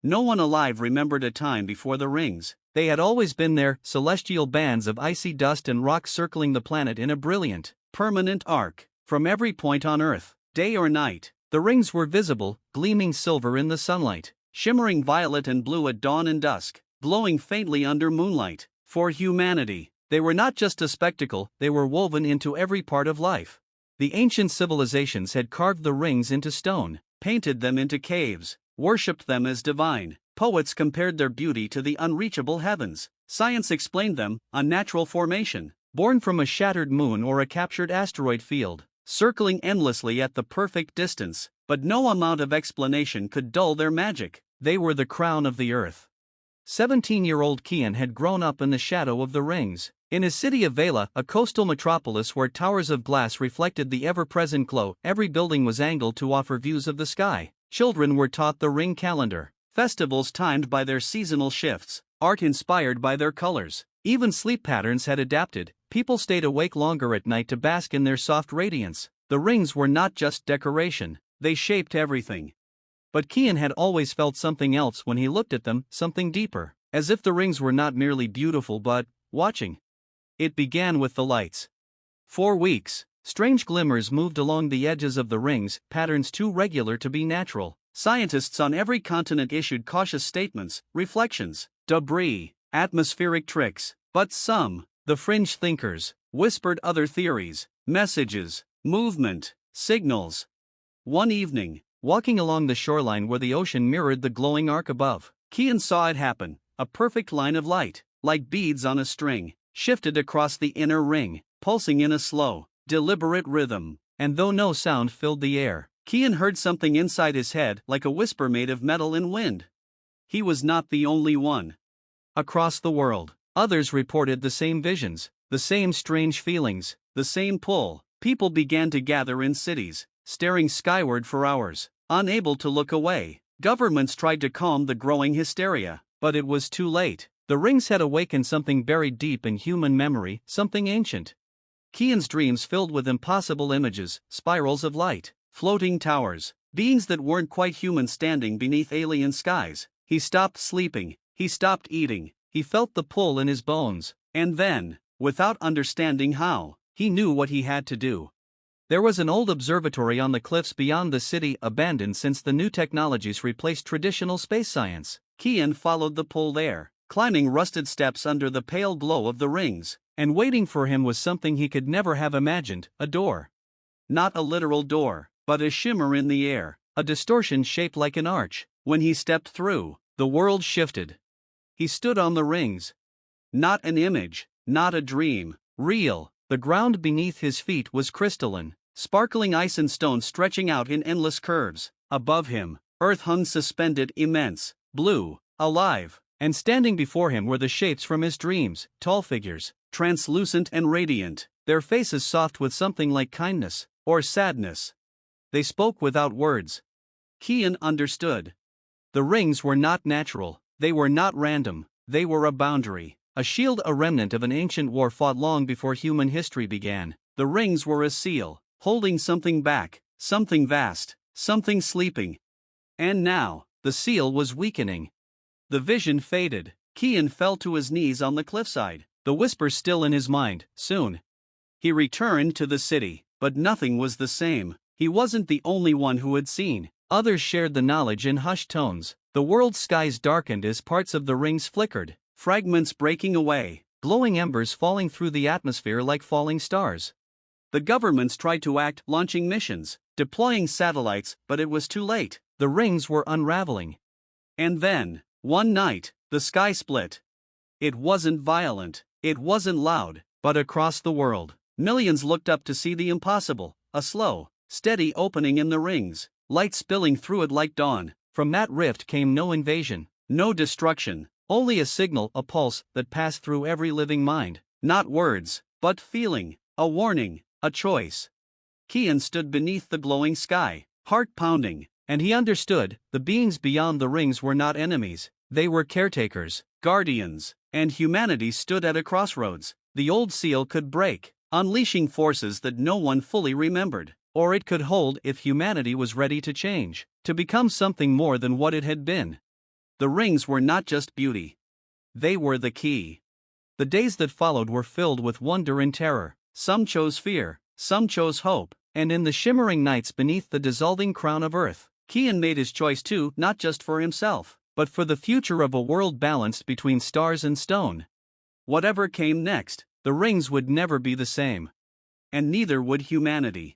No one alive remembered a time before the rings. They had always been there, celestial bands of icy dust and rock circling the planet in a brilliant, permanent arc. From every point on Earth, day or night, the rings were visible, gleaming silver in the sunlight, shimmering violet and blue at dawn and dusk, glowing faintly under moonlight. For humanity, they were not just a spectacle, they were woven into every part of life. The ancient civilizations had carved the rings into stone, painted them into caves, worshipped them as divine. Poets compared their beauty to the unreachable heavens. Science explained them, a natural formation, born from a shattered moon or a captured asteroid field, circling endlessly at the perfect distance. But no amount of explanation could dull their magic. They were the crown of the earth. 17-year-old Kian had grown up in the shadow of the rings. In his city of Vela, a coastal metropolis where towers of glass reflected the ever-present glow, every building was angled to offer views of the sky. Children were taught the ring calendar, festivals timed by their seasonal shifts, art inspired by their colors. Even sleep patterns had adapted. People stayed awake longer at night to bask in their soft radiance. The rings were not just decoration, they shaped everything. But Kian had always felt something else when he looked at them, something deeper, as if the rings were not merely beautiful but watching. It began with the lights. For weeks, strange glimmers moved along the edges of the rings, patterns too regular to be natural. Scientists on every continent issued cautious statements, reflections, debris, atmospheric tricks. But some, the fringe thinkers, whispered other theories, messages, movement, signals. One evening, walking along the shoreline where the ocean mirrored the glowing arc above, Kian saw it happen. A perfect line of light, like beads on a string, shifted across the inner ring, pulsing in a slow, deliberate rhythm. And though no sound filled the air, Kian heard something inside his head, like a whisper made of metal and wind. He was not the only one. Across the world, others reported the same visions, the same strange feelings, the same pull. People began to gather in cities, staring skyward for hours, unable to look away. Governments tried to calm the growing hysteria, but it was too late. The rings had awakened something buried deep in human memory, something ancient. Kian's dreams filled with impossible images, spirals of light, floating towers, beings that weren't quite human standing beneath alien skies. He stopped sleeping, he stopped eating, he felt the pull in his bones, and then, without understanding how, he knew what he had to do. There was an old observatory on the cliffs beyond the city, abandoned since the new technologies replaced traditional space science. Kian followed the pull there, climbing rusted steps under the pale glow of the rings, and waiting for him was something he could never have imagined, a door. Not a literal door, but a shimmer in the air, a distortion shaped like an arch. When he stepped through, the world shifted. He stood on the rings. Not an image, not a dream, real. The ground beneath his feet was crystalline, sparkling ice and stone stretching out in endless curves. Above him, earth hung suspended, immense, blue, alive, and standing before him were the shapes from his dreams, tall figures, translucent and radiant, their faces soft with something like kindness or sadness. They spoke without words. Kian understood. The rings were not natural, they were not random, they were a boundary, a shield, a remnant of an ancient war fought long before human history began. The rings were a seal, holding something back, something vast, something sleeping. And now, the seal was weakening. The vision faded. Kian fell to his knees on the cliffside, the whisper still in his mind. Soon, he returned to the city, but nothing was the same. He wasn't the only one who had seen. Others shared the knowledge in hushed tones. The world's skies darkened as parts of the rings flickered, fragments breaking away, glowing embers falling through the atmosphere like falling stars. The governments tried to act, launching missions, deploying satellites, but it was too late. The rings were unraveling. And then, one night, the sky split. It wasn't violent, it wasn't loud, but across the world, millions looked up to see the impossible, a slow, steady opening in the rings, light spilling through it like dawn. From that rift came no invasion, no destruction, only a signal, a pulse that passed through every living mind. Not words, but feeling, a warning, a choice. Kian stood beneath the glowing sky, heart pounding, and he understood, the beings beyond the rings were not enemies, they were caretakers, guardians, and humanity stood at a crossroads. The old seal could break, unleashing forces that no one fully remembered, or it could hold if humanity was ready to change, to become something more than what it had been. The rings were not just beauty. They were the key. The days that followed were filled with wonder and terror. Some chose fear, some chose hope, and in the shimmering nights beneath the dissolving crown of Earth, Kian made his choice too, not just for himself, but for the future of a world balanced between stars and stone. Whatever came next, the rings would never be the same. And neither would humanity.